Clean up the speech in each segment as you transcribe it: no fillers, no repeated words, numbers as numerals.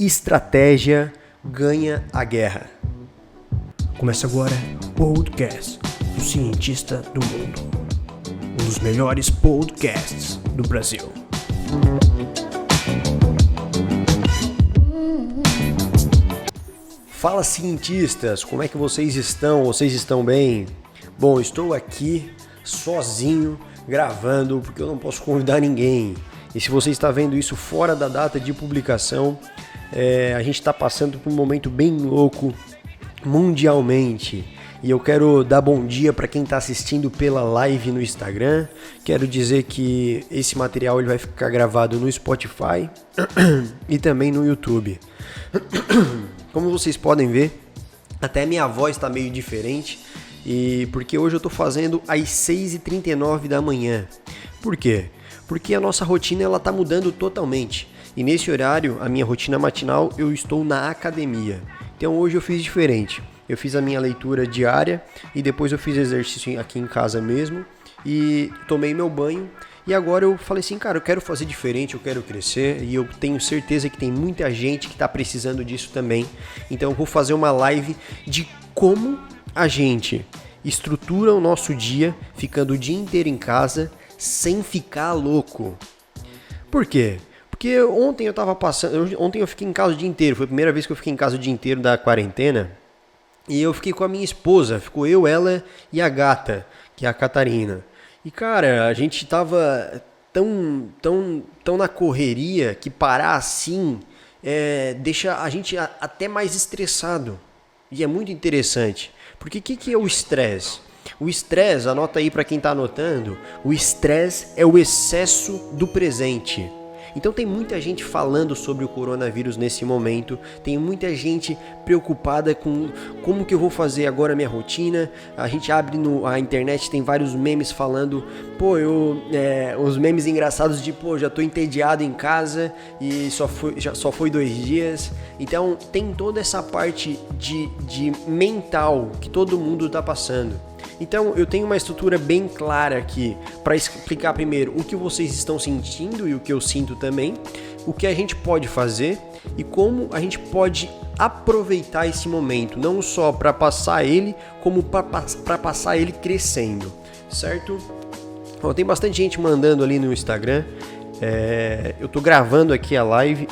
Estratégia ganha a guerra. Começa agora o podcast do cientista do mundo. Um dos melhores podcasts do Brasil. Fala, cientistas, como é que vocês estão? Vocês estão bem? Bom, estou aqui sozinho gravando porque eu não posso convidar ninguém. E se você está vendo isso fora da data de publicação, a gente está passando por um momento bem louco mundialmente. E eu quero dar bom dia para quem está assistindo pela live no Instagram. Quero dizer que esse material ele vai ficar gravado no Spotify e também no YouTube. Como vocês podem ver, até minha voz está meio diferente, e porque hoje eu estou fazendo às 6h39 da manhã. Por quê? Porque a nossa rotina ela está mudando totalmente. E nesse horário, a minha rotina matinal, eu estou na academia. Então hoje eu fiz diferente. Eu fiz a minha leitura diária e depois eu fiz exercício aqui em casa mesmo e tomei meu banho. E agora eu falei assim, cara, eu quero fazer diferente, eu quero crescer e eu tenho certeza que tem muita gente que está precisando disso também. Então eu vou fazer uma live de como a gente estrutura o nosso dia, ficando o dia inteiro em casa, sem ficar louco. Por quê? Porque ontem eu fiquei em casa o dia inteiro, foi a primeira vez que eu fiquei em casa o dia inteiro da quarentena. E eu fiquei com a minha esposa, ficou eu, ela e a gata, que é a Catarina. E cara, a gente tava tão na correria que parar assim deixa a gente até mais estressado. E é muito interessante. Porque o que é o estresse? O estresse, anota aí para quem tá anotando, o estresse é o excesso do presente. Então tem muita gente falando sobre o coronavírus nesse momento, tem muita gente preocupada com como que eu vou fazer agora a minha rotina. A gente abre a internet, tem vários memes falando, os memes engraçados de, já tô entediado em casa e só foi 2 dias. Então tem toda essa parte de mental que todo mundo tá passando. Então eu tenho uma estrutura bem clara aqui para explicar primeiro o que vocês estão sentindo e o que eu sinto também, o que a gente pode fazer e como a gente pode aproveitar esse momento, não só para passar ele, como para passar ele crescendo, certo? Tem bastante gente mandando ali no Instagram, eu tô gravando aqui a live,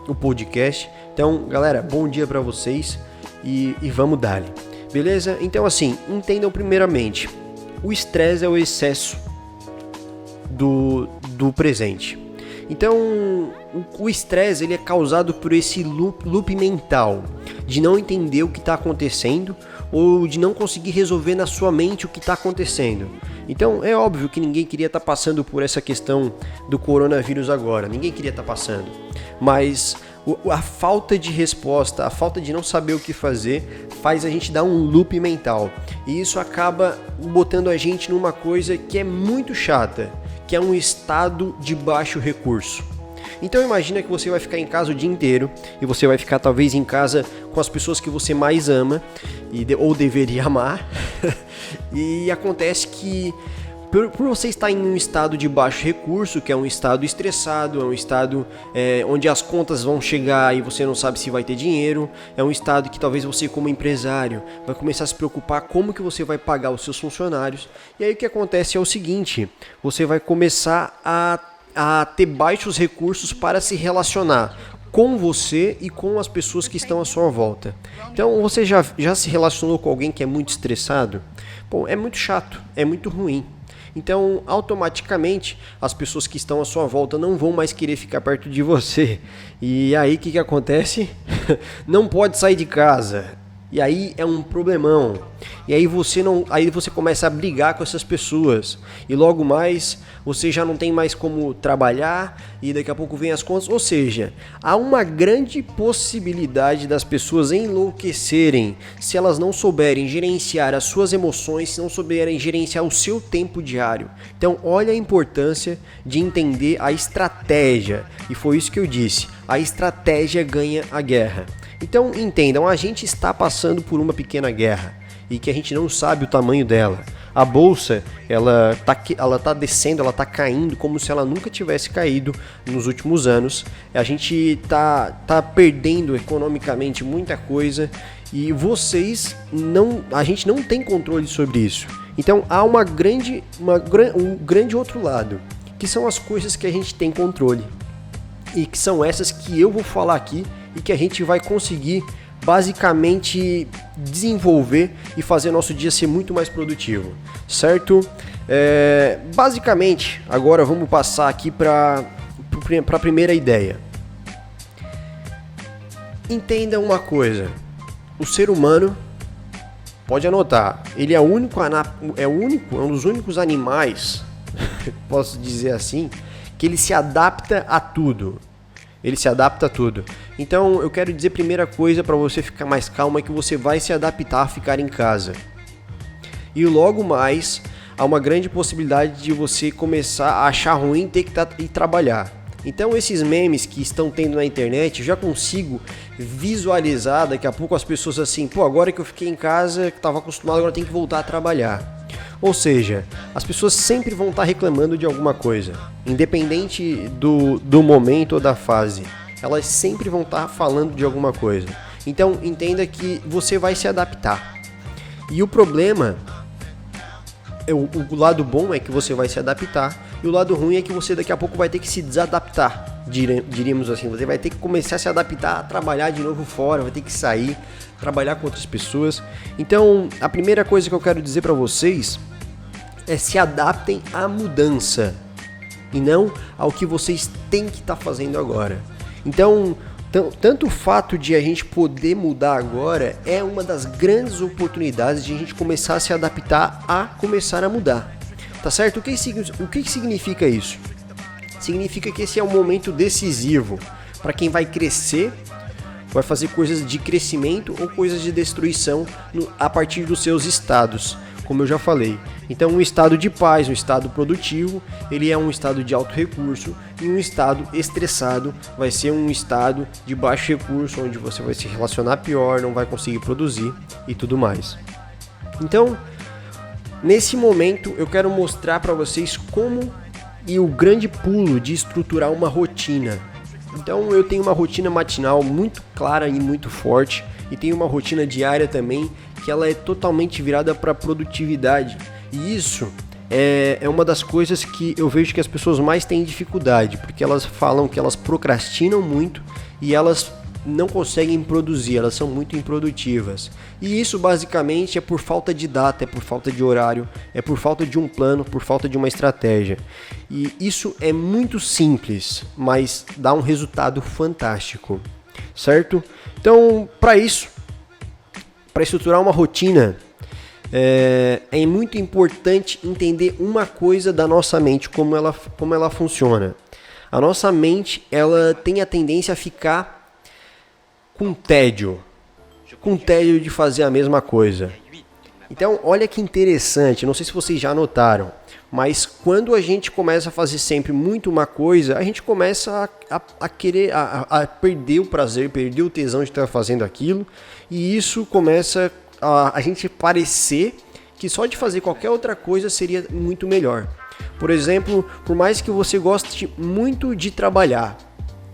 o podcast, então galera, bom dia para vocês e vamos dar-lhe. Beleza? Então assim, entendam primeiramente, o estresse é o excesso do presente. Então, o estresse ele é causado por esse loop mental, de não entender o que está acontecendo ou de não conseguir resolver na sua mente o que está acontecendo. Então, é óbvio que ninguém queria estar passando por essa questão do coronavírus agora, ninguém queria estar passando, mas a falta de resposta, a falta de não saber o que fazer faz a gente dar um loop mental e isso acaba botando a gente numa coisa que é muito chata, que é um estado de baixo recurso. Então imagina que você vai ficar em casa o dia inteiro e você vai ficar talvez em casa com as pessoas que você mais ama ou deveria amar e acontece que por você estar em um estado de baixo recurso, que é um estado estressado, é um estado onde as contas vão chegar e você não sabe se vai ter dinheiro, é um estado que talvez você como empresário vai começar a se preocupar como que você vai pagar os seus funcionários. E aí o que acontece é o seguinte, você vai começar a ter baixos recursos para se relacionar com você e com as pessoas que estão à sua volta. Então você já se relacionou com alguém que é muito estressado? Bom, é muito chato, é muito ruim. Então, automaticamente, as pessoas que estão à sua volta não vão mais querer ficar perto de você. E aí, o que acontece? Não pode sair de casa. E aí é um problemão. E aí você começa a brigar com essas pessoas. E logo mais, você já não tem mais como trabalhar. E daqui a pouco vem as contas. Ou seja, há uma grande possibilidade das pessoas enlouquecerem se elas não souberem gerenciar as suas emoções, se não souberem gerenciar o seu tempo diário. Então, olha a importância de entender a estratégia. E foi isso que eu disse. A estratégia ganha a guerra. Então entendam, a gente está passando por uma pequena guerra e que a gente não sabe o tamanho dela. A bolsa, ela tá descendo, ela tá caindo como se ela nunca tivesse caído nos últimos anos. A gente tá perdendo economicamente muita coisa e a gente não tem controle sobre isso. Então há um grande outro lado, que são as coisas que a gente tem controle. E que são essas que eu vou falar aqui e que a gente vai conseguir basicamente desenvolver e fazer nosso dia ser muito mais produtivo, certo? Basicamente, agora vamos passar aqui para a primeira ideia. Entenda uma coisa, o ser humano, pode anotar, ele é um dos únicos animais, posso dizer assim, que ele se adapta a tudo. Ele se adapta a tudo. Então eu quero dizer, primeira coisa para você ficar mais calmo, é que você vai se adaptar a ficar em casa. E logo mais há uma grande possibilidade de você começar a achar ruim ter que ir trabalhar. Então esses memes que estão tendo na internet, eu já consigo visualizar daqui a pouco as pessoas assim, pô, agora que eu fiquei em casa, que estava acostumado, agora tem que voltar a trabalhar. Ou seja, as pessoas sempre vão estar reclamando de alguma coisa, independente do momento ou da fase. Elas sempre vão estar falando de alguma coisa. Então entenda que você vai se adaptar. E o problema, o lado bom é que você vai se adaptar, e o lado ruim é que você daqui a pouco vai ter que se desadaptar, diríamos assim. Você vai ter que começar a se adaptar a trabalhar de novo fora, vai ter que sair, trabalhar com outras pessoas. Então a primeira coisa que eu quero dizer para vocês é: se adaptem à mudança e não ao que vocês têm que estar fazendo agora. Então, tanto o fato de a gente poder mudar agora é uma das grandes oportunidades de a gente começar a se adaptar a começar a mudar. Tá certo? O que significa isso? Significa que esse é um momento decisivo para quem vai crescer, vai fazer coisas de crescimento ou coisas de destruição a partir dos seus estados, como eu já falei. Então, um estado de paz, um estado produtivo, ele é um estado de alto recurso, e um estado estressado vai ser um estado de baixo recurso, onde você vai se relacionar pior, não vai conseguir produzir e tudo mais. Então, nesse momento, eu quero mostrar para vocês como e o grande pulo de estruturar uma rotina. Então, eu tenho uma rotina matinal muito clara e muito forte, e tenho uma rotina diária também, que ela é totalmente virada para produtividade. E isso é uma das coisas que eu vejo que as pessoas mais têm dificuldade, porque elas falam que elas procrastinam muito e elas não conseguem produzir, elas são muito improdutivas. E isso basicamente é por falta de data, é por falta de horário, é por falta de um plano, por falta de uma estratégia. E isso é muito simples, mas dá um resultado fantástico, certo? Então, para estruturar uma rotina, é muito importante entender uma coisa da nossa mente, como ela funciona. A nossa mente, ela tem a tendência a ficar com tédio de fazer a mesma coisa. Então, olha que interessante, não sei se vocês já notaram, mas quando a gente começa a fazer sempre muito uma coisa, a gente começa a querer, a perder o prazer, perder o tesão de estar fazendo aquilo, e isso começa a gente parecer que só de fazer qualquer outra coisa seria muito melhor. Por exemplo, por mais que você goste muito de trabalhar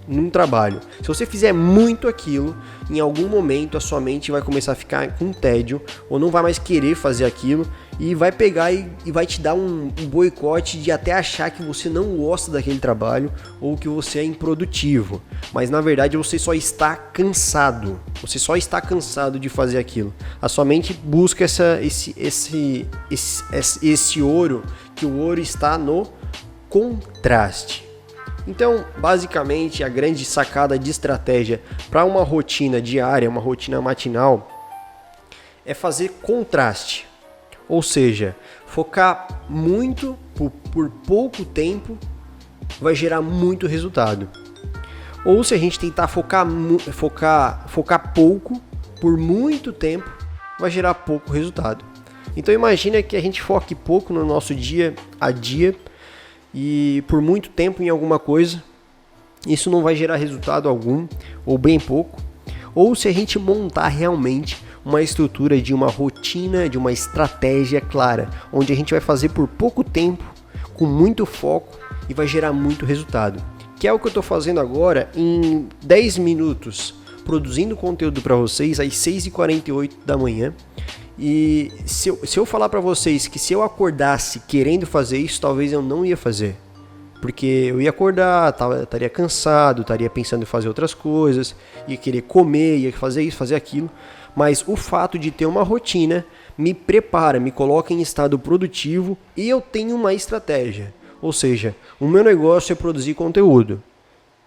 num trabalho, se você fizer muito aquilo, em algum momento a sua mente vai começar a ficar com tédio, ou não vai mais querer fazer aquilo, e vai pegar e vai te dar um boicote de até achar que você não gosta daquele trabalho, ou que você é improdutivo, mas na verdade você só está cansado, de fazer aquilo. A sua mente busca esse ouro, que o ouro está no contraste. Então, basicamente, a grande sacada de estratégia para uma rotina diária, uma rotina matinal, é fazer contraste. Ou seja, focar muito por pouco tempo vai gerar muito resultado. Ou se a gente tentar focar pouco por muito tempo, vai gerar pouco resultado. Então imagina que a gente foque pouco no nosso dia a dia e por muito tempo em alguma coisa, isso não vai gerar resultado algum, ou bem pouco. Ou se a gente montar realmente uma estrutura de uma rotina, de uma estratégia clara, onde a gente vai fazer por pouco tempo, com muito foco e vai gerar muito resultado. Que é o que eu estou fazendo agora em 10 minutos, produzindo conteúdo para vocês às 6h48 da manhã. E se eu falar para vocês que se eu acordasse querendo fazer isso, talvez eu não ia fazer. Porque eu ia acordar, estaria cansado, estaria pensando em fazer outras coisas, ia querer comer, ia fazer isso, fazer aquilo. Mas o fato de ter uma rotina me prepara, me coloca em estado produtivo e eu tenho uma estratégia. Ou seja, o meu negócio é produzir conteúdo.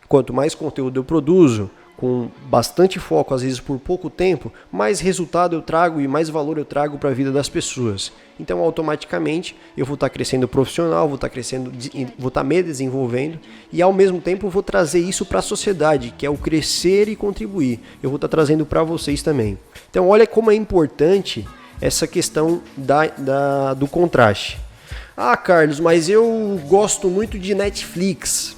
Quanto mais conteúdo eu produzo, com bastante foco, às vezes por pouco tempo, mais resultado eu trago e mais valor eu trago para a vida das pessoas. Então, automaticamente, eu vou estar crescendo profissional, vou estar me desenvolvendo e, ao mesmo tempo, vou trazer isso para a sociedade, que é o crescer e contribuir. Eu vou estar trazendo para vocês também. Então, olha como é importante essa questão do contraste. Ah, Carlos, mas eu gosto muito de Netflix.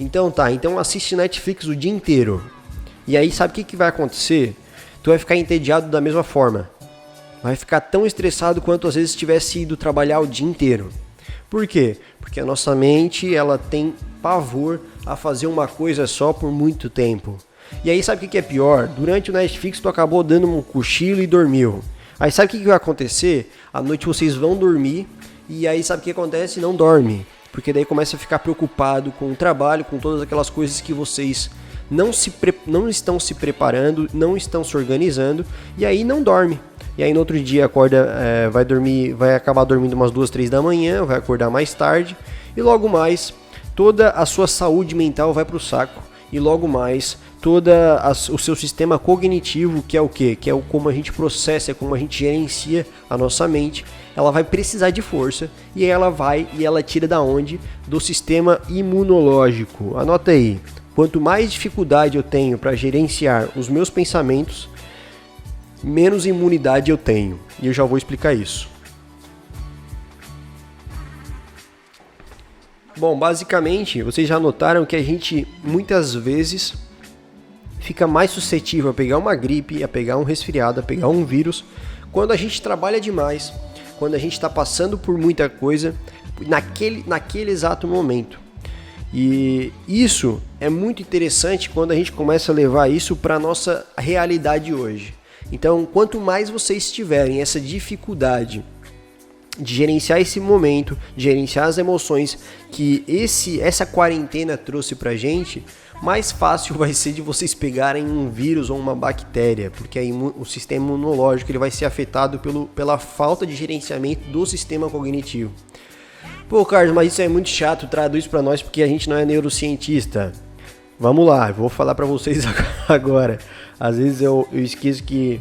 Então assiste Netflix o dia inteiro. E aí sabe o que vai acontecer? Tu vai ficar entediado da mesma forma. Vai ficar tão estressado quanto às vezes tivesse ido trabalhar o dia inteiro. Por quê? Porque a nossa mente ela tem pavor a fazer uma coisa só por muito tempo. E aí sabe o que é pior? Durante o Netflix tu acabou dando um cochilo e dormiu. Aí sabe o que vai acontecer? À noite vocês vão dormir e aí sabe o que acontece? Não dorme. Porque daí começa a ficar preocupado com o trabalho, com todas aquelas coisas que vocês não estão se preparando, não estão se organizando, e aí não dorme. E aí no outro dia acorda, vai acabar dormindo umas 2, 3 da manhã, vai acordar mais tarde, e logo mais toda a sua saúde mental vai para o saco, e logo mais o seu sistema cognitivo, que é o quê? Que é como a gente processa, é como a gente gerencia a nossa mente, ela vai precisar de força e ela tira da onde? Do sistema imunológico. Anota aí, quanto mais dificuldade eu tenho para gerenciar os meus pensamentos, menos imunidade eu tenho. E eu já vou explicar isso. Bom, basicamente, vocês já notaram que a gente muitas vezes fica mais suscetível a pegar uma gripe, a pegar um resfriado, a pegar um vírus, quando a gente trabalha demais, quando a gente está passando por muita coisa naquele exato momento. E isso é muito interessante quando a gente começa a levar isso para a nossa realidade hoje. Então, quanto mais vocês tiverem essa dificuldade de gerenciar esse momento, de gerenciar as emoções que essa quarentena trouxe pra gente, mais fácil vai ser de vocês pegarem um vírus ou uma bactéria, porque aí o sistema imunológico ele vai ser afetado pela falta de gerenciamento do sistema cognitivo. Pô, Carlos, mas isso é muito chato, traduz pra nós porque a gente não é neurocientista. Vamos lá, vou falar pra vocês agora. Às vezes eu esqueço que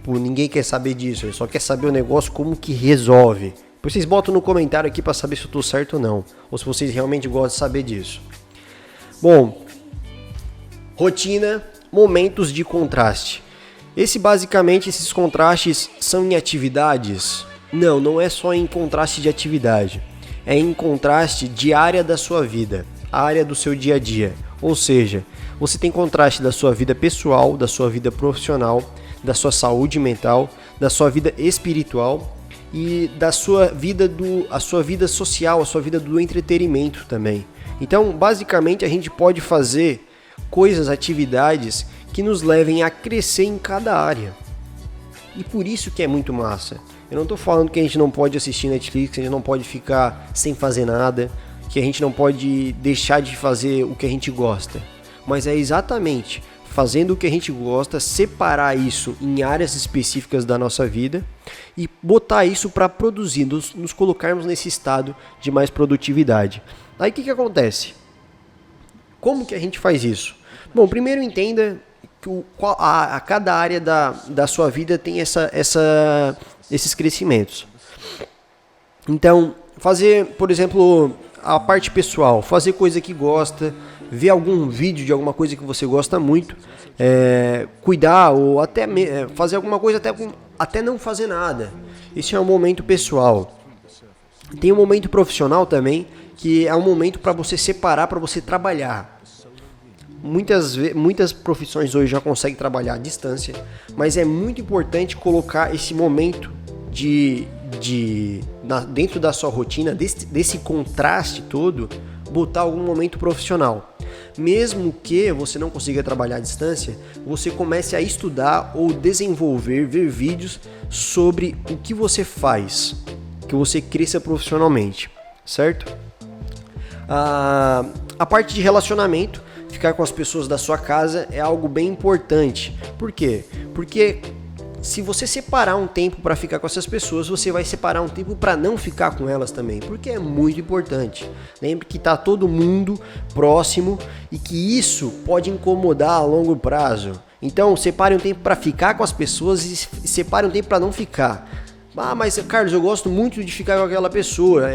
ninguém quer saber disso, ele só quer saber o negócio como que resolve. Depois vocês botam no comentário aqui para saber se eu estou certo ou não, ou se vocês realmente gostam de saber disso. Bom, rotina, momentos de contraste. Basicamente, esses contrastes são em atividades? Não é só em contraste de atividade, é em contraste de área da sua vida, a área do seu dia a dia. Ou seja, você tem contraste da sua vida pessoal, da sua vida profissional, da sua saúde mental, da sua vida espiritual e da sua vida social, a sua vida do entretenimento também. Então, basicamente, a gente pode fazer atividades que nos levem a crescer em cada área. E por isso que é muito massa. Eu não estou falando que a gente não pode assistir Netflix, que a gente não pode ficar sem fazer nada, que a gente não pode deixar de fazer o que a gente gosta. Mas é exatamente fazendo o que a gente gosta, separar isso em áreas específicas da nossa vida e botar isso para produzir, nos colocarmos nesse estado de mais produtividade. Aí o que acontece? Como que a gente faz isso? Bom, primeiro entenda que cada área da sua vida tem esses crescimentos. Então, fazer, por exemplo, a parte pessoal, fazer coisa que gosta, ver algum vídeo de alguma coisa que você gosta muito, cuidar ou até fazer alguma coisa até não fazer nada. Esse é um momento pessoal. Tem um momento profissional também, que é um momento para você separar, para você trabalhar. Muitas profissões hoje já conseguem trabalhar à distância, mas é muito importante colocar esse momento dentro da sua rotina, desse contraste todo, botar algum momento profissional. Mesmo que você não consiga trabalhar à distância, você comece a estudar ou desenvolver, ver vídeos sobre o que você faz, que você cresça profissionalmente, certo? A parte de relacionamento, ficar com as pessoas da sua casa é algo bem importante. Por quê? Porque se você separar um tempo para ficar com essas pessoas, você vai separar um tempo para não ficar com elas também, porque é muito importante. Lembre que está todo mundo próximo e que isso pode incomodar a longo prazo. Então, separe um tempo para ficar com as pessoas e separe um tempo para não ficar. Ah, mas Carlos, eu gosto muito de ficar com aquela pessoa,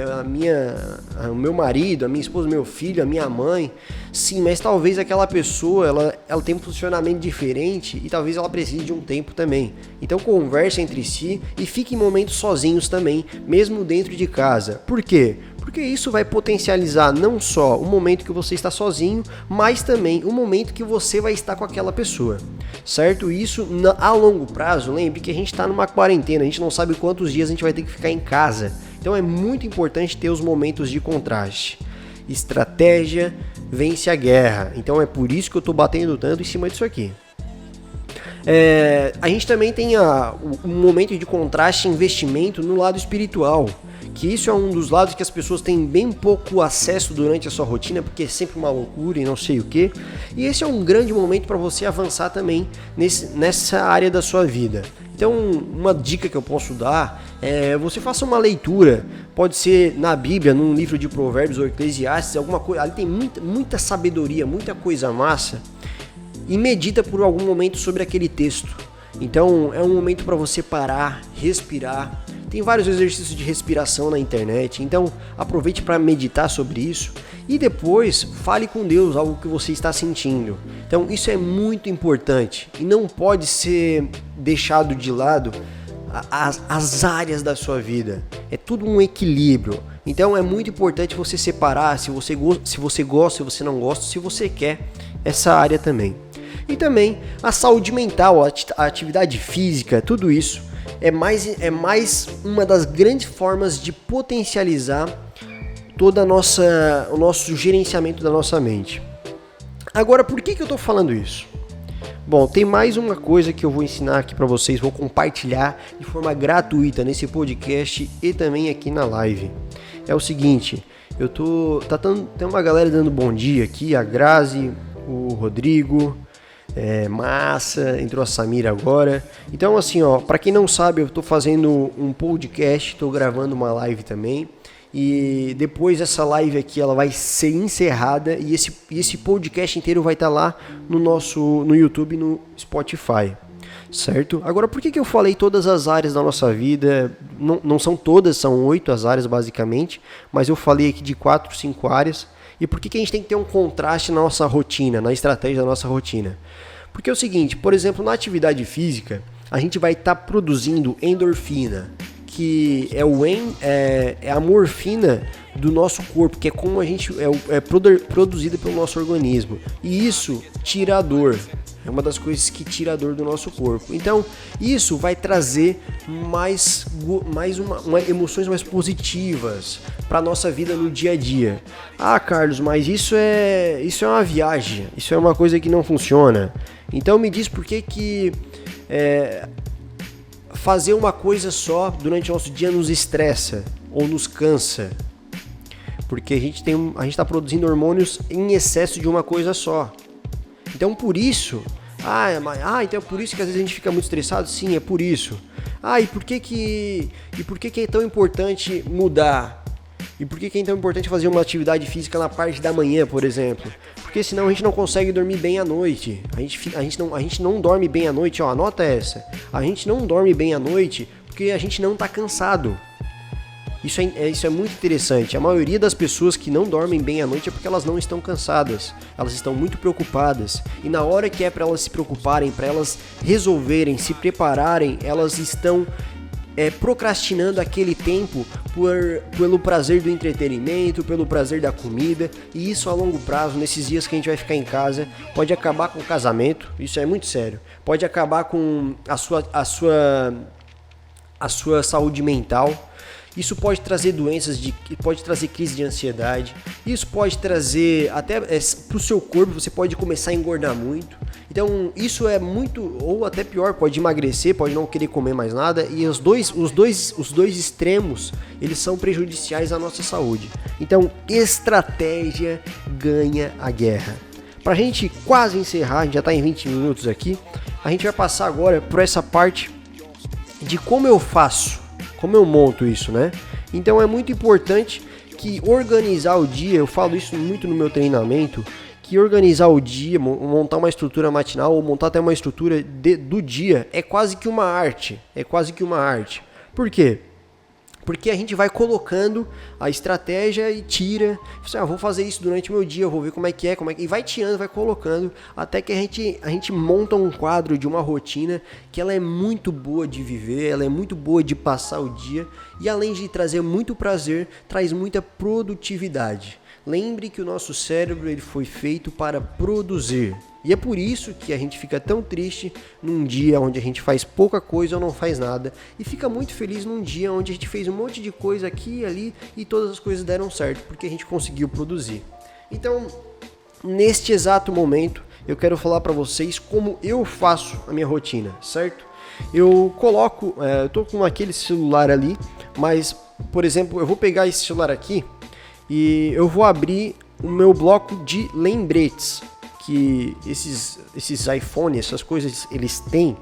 o meu marido, a minha esposa, meu filho, a minha mãe. Sim, mas talvez aquela pessoa, ela tem um funcionamento diferente e talvez ela precise de um tempo também. Então converse entre si e fique em momentos sozinhos também, mesmo dentro de casa. Por quê? Porque isso vai potencializar não só o momento que você está sozinho, mas também o momento que você vai estar com aquela pessoa, certo? Isso a longo prazo, lembre que a gente está numa quarentena, a gente não sabe quantos dias a gente vai ter que ficar em casa. Então é muito importante ter os momentos de contraste. Estratégia vence a guerra. Então é por isso que eu estou batendo tanto em cima disso aqui. A gente também tem um momento de contraste e investimento no lado espiritual, que isso é um dos lados que as pessoas têm bem pouco acesso durante a sua rotina, porque é sempre uma loucura e não sei o que. E esse é um grande momento para você avançar também nessa área da sua vida. Então, uma dica que eu posso dar é você faça uma leitura, pode ser na Bíblia, num livro de Provérbios ou Eclesiastes, alguma coisa, ali tem muita sabedoria, muita coisa massa, e medita por algum momento sobre aquele texto. Então, é um momento para você parar, respirar. Tem vários exercícios de respiração na internet, então aproveite para meditar sobre isso e depois fale com Deus algo que você está sentindo. Então isso é muito importante e não pode ser deixado de lado as áreas da sua vida. É tudo um equilíbrio. Então é muito importante você separar se você gosta, se você não gosta, se você quer essa área também. E também a saúde mental, a atividade física, tudo isso é mais uma das grandes formas de potencializar todo o nosso gerenciamento da nossa mente. Agora, por que eu estou falando isso? Bom, tem mais uma coisa que eu vou ensinar aqui para vocês, vou compartilhar de forma gratuita nesse podcast e também aqui na live. É o seguinte, tem uma galera dando bom dia aqui, a Grazi, o Rodrigo, Massa, entrou a Samira agora. Então assim, para quem não sabe, eu tô fazendo um podcast, tô gravando uma live também. E depois essa live aqui, ela vai ser encerrada e esse podcast inteiro vai estar lá no YouTube e no Spotify, certo? Agora, por que eu falei todas as áreas da nossa vida? Não são todas, são 8 as áreas basicamente, mas eu falei aqui de 4, 5 áreas. E por que a gente tem que ter um contraste na nossa rotina, na estratégia da nossa rotina? Porque é o seguinte, por exemplo, na atividade física, a gente vai estar produzindo endorfina, que é a morfina do nosso corpo, que é como a gente produzida pelo nosso organismo. E isso tira a dor. É uma das coisas que tira a dor do nosso corpo. Então, isso vai trazer emoções mais positivas para a nossa vida no dia a dia. Ah, Carlos, mas isso é uma viagem. Isso é uma coisa que não funciona. Então, me diz por que fazer uma coisa só durante o nosso dia nos estressa ou nos cansa. Porque a gente está produzindo hormônios em excesso de uma coisa só. Então por isso, então é por isso que às vezes a gente fica muito estressado? Sim, é por isso. E por que é tão importante mudar? E por que é tão importante fazer uma atividade física na parte da manhã, por exemplo? Porque senão a gente não consegue dormir bem à noite. A gente não dorme bem à noite, anota essa. A gente não dorme bem à noite porque a gente não está cansado. Isso é muito interessante. A maioria das pessoas que não dormem bem à noite é porque elas não estão cansadas. Elas estão muito preocupadas. E na hora que é para elas se preocuparem, para elas resolverem, se prepararem, elas estão procrastinando aquele tempo pelo prazer do entretenimento, pelo prazer da comida, e isso a longo prazo, nesses dias que a gente vai ficar em casa, pode acabar com o casamento, isso é muito sério, pode acabar com a sua saúde mental. Isso pode trazer doenças, pode trazer crise de ansiedade. Isso pode trazer até para o seu corpo, você pode começar a engordar muito. Então isso é muito, ou até pior, pode emagrecer, pode não querer comer mais nada. E os dois extremos, eles são prejudiciais à nossa saúde. Então estratégia ganha a guerra. Para a gente quase encerrar, a gente já está em 20 minutos aqui. A gente vai passar agora por essa parte de como eu faço. Como eu monto isso, né? Então é muito importante que organizar o dia, eu falo isso muito no meu treinamento, que organizar o dia, montar uma estrutura matinal ou montar até uma estrutura do dia é quase que uma arte. Por quê? Porque a gente vai colocando a estratégia e tira. Vou fazer isso durante o meu dia, eu vou ver como é que é. E vai tirando, vai colocando, até que a gente monta um quadro de uma rotina que ela é muito boa de viver, ela é muito boa de passar o dia. E além de trazer muito prazer, traz muita produtividade. Lembre que o nosso cérebro ele foi feito para produzir. E é por isso que a gente fica tão triste num dia onde a gente faz pouca coisa ou não faz nada. E fica muito feliz num dia onde a gente fez um monte de coisa aqui e ali e todas as coisas deram certo, porque a gente conseguiu produzir. Então, neste exato momento, eu quero falar para vocês como eu faço a minha rotina, certo? Eu coloco, eu tô com aquele celular ali, mas, por exemplo, eu vou pegar esse celular aqui e eu vou abrir o meu bloco de lembretes. Que esses iPhone, essas coisas, eles têm,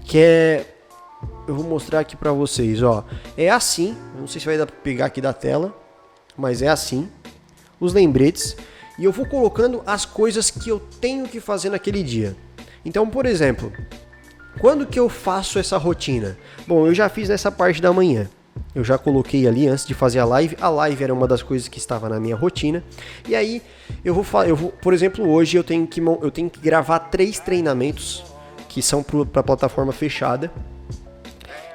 que eu vou mostrar aqui pra vocês, ó, é assim, não sei se vai dar pra pegar aqui da tela, mas é assim, os lembretes, e eu vou colocando as coisas que eu tenho que fazer naquele dia. Então, por exemplo, quando que eu faço essa rotina? Bom, eu já fiz nessa parte da manhã. Eu já coloquei ali antes de fazer a live. A live era uma das coisas que estava na minha rotina. E aí eu vou, por exemplo, hoje eu tenho que gravar 3 treinamentos que são para plataforma fechada.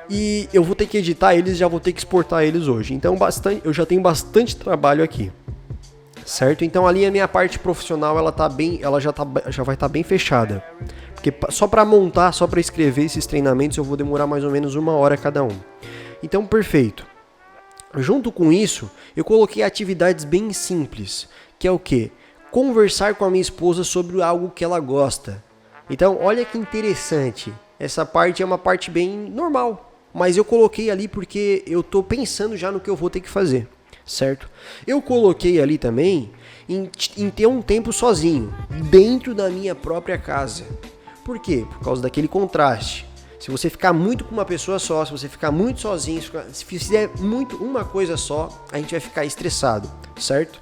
E eu vou ter que editar eles, já vou ter que exportar eles hoje. Então eu já tenho bastante trabalho aqui. Certo? Então ali a minha parte profissional ela já vai estar bem fechada. Porque só para montar, só para escrever esses treinamentos eu vou demorar mais ou menos 1 hora cada um. Então, perfeito. Junto com isso, eu coloquei atividades bem simples, que é o quê? Conversar com a minha esposa sobre algo que ela gosta. Então, olha que interessante. Essa parte é uma parte bem normal, mas eu coloquei ali porque eu tô pensando já no que eu vou ter que fazer, certo? Eu coloquei ali também em ter um tempo sozinho, dentro da minha própria casa. Por quê? Por causa daquele contraste. Se você ficar muito com uma pessoa só, se você ficar muito sozinho, se fizer muito uma coisa só, a gente vai ficar estressado, certo?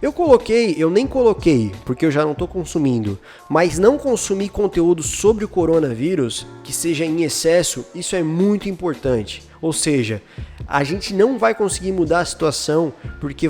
Eu nem coloquei, porque eu já não estou consumindo, mas não consumir conteúdo sobre o coronavírus, que seja em excesso, isso é muito importante. Ou seja, a gente não vai conseguir mudar a situação porque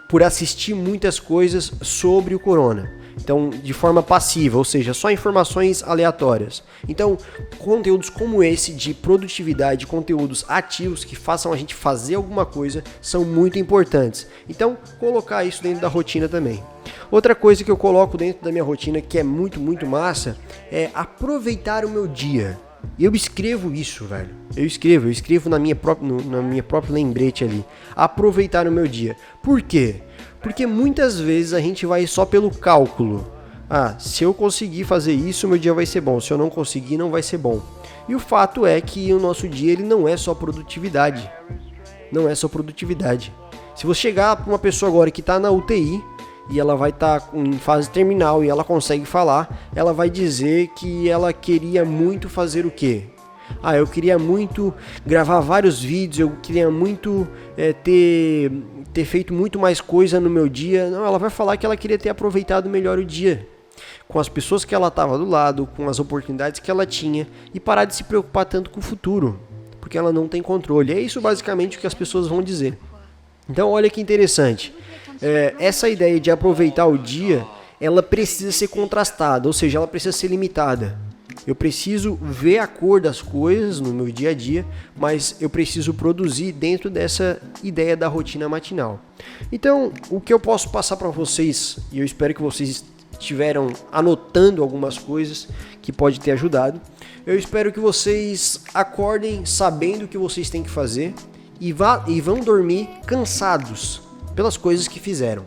por assistir muitas coisas sobre o corona. Então, de forma passiva, ou seja, só informações aleatórias. Então, conteúdos como esse de produtividade, conteúdos ativos que façam a gente fazer alguma coisa, são muito importantes. Então, colocar isso dentro da rotina também. Outra coisa que eu coloco dentro da minha rotina que é muito, muito massa, é aproveitar o meu dia. E eu escrevo isso, velho. Eu escrevo na minha própria lembrete ali. Aproveitar o meu dia. Por quê? Porque muitas vezes a gente vai só pelo cálculo. Se eu conseguir fazer isso, meu dia vai ser bom. Se eu não conseguir, não vai ser bom. E o fato é que o nosso dia ele não é só produtividade. Não é só produtividade. Se você chegar para uma pessoa agora que está na UTI e ela vai estar em fase terminal e ela consegue falar, ela vai dizer que ela queria muito fazer o quê? Eu queria muito gravar vários vídeos, eu queria muito ter feito muito mais coisa no meu dia. Não, ela vai falar que ela queria ter aproveitado melhor o dia, com as pessoas que ela estava do lado, com as oportunidades que ela tinha, e parar de se preocupar tanto com o futuro, porque ela não tem controle. É isso basicamente o que as pessoas vão dizer. Então olha que interessante, essa ideia de aproveitar o dia, ela precisa ser contrastada, ou seja, ela precisa ser limitada. Eu preciso ver a cor das coisas no meu dia a dia, mas eu preciso produzir dentro dessa ideia da rotina matinal. Então, o que eu posso passar para vocês, e eu espero que vocês estiveram anotando algumas coisas que pode ter ajudado, eu espero que vocês acordem sabendo o que vocês têm que fazer e vão dormir cansados pelas coisas que fizeram.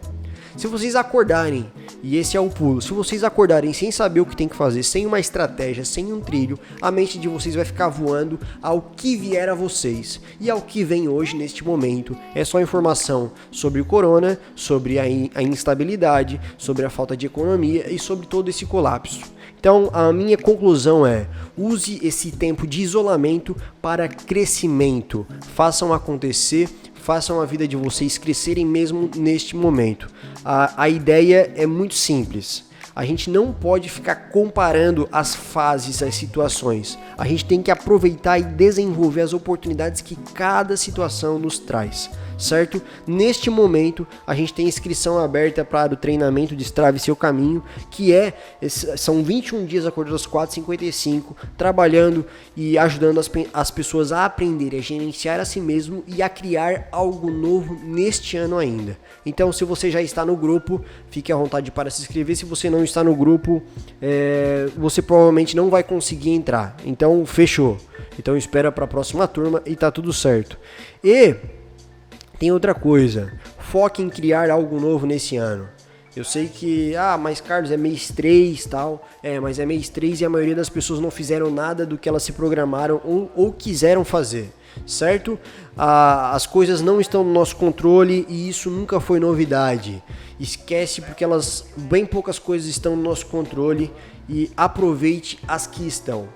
Se vocês acordarem, e esse é o pulo, se vocês acordarem sem saber o que tem que fazer, sem uma estratégia, sem um trilho, a mente de vocês vai ficar voando ao que vier a vocês. E ao que vem hoje, neste momento, é só informação sobre o corona, sobre a instabilidade, sobre a falta de economia e sobre todo esse colapso. Então, a minha conclusão é: use esse tempo de isolamento para crescimento. Façam acontecer, façam a vida de vocês crescerem mesmo neste momento. A ideia é muito simples. A gente não pode ficar comparando as fases, as situações. A gente tem que aproveitar e desenvolver as oportunidades que cada situação nos traz, certo? Neste momento, a gente tem inscrição aberta para o treinamento Destrave Seu Caminho, que são 21 dias acordando às 4h55, trabalhando e ajudando as pessoas a aprenderem a gerenciar a si mesmo e a criar algo novo neste ano ainda. Então, se você já está no grupo, fique à vontade para se inscrever. Se você não está no grupo, você provavelmente não vai conseguir entrar. Então, fechou. Então, espera para a próxima turma e tá tudo certo. E tem outra coisa, foque em criar algo novo nesse ano. Eu sei que, mas Carlos, é mês 3 e tal. Mas é mês 3 e a maioria das pessoas não fizeram nada do que elas se programaram ou quiseram fazer, certo? As coisas não estão no nosso controle e isso nunca foi novidade. Esquece, porque bem poucas coisas estão no nosso controle, e aproveite as que estão.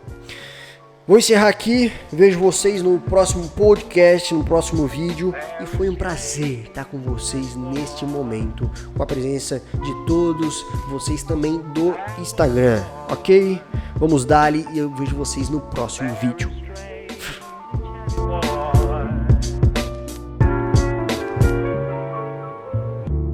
Vou encerrar aqui, vejo vocês no próximo podcast, no próximo vídeo, e foi um prazer estar com vocês neste momento, com a presença de todos vocês também do Instagram, ok? Vamos dali e eu vejo vocês no próximo vídeo.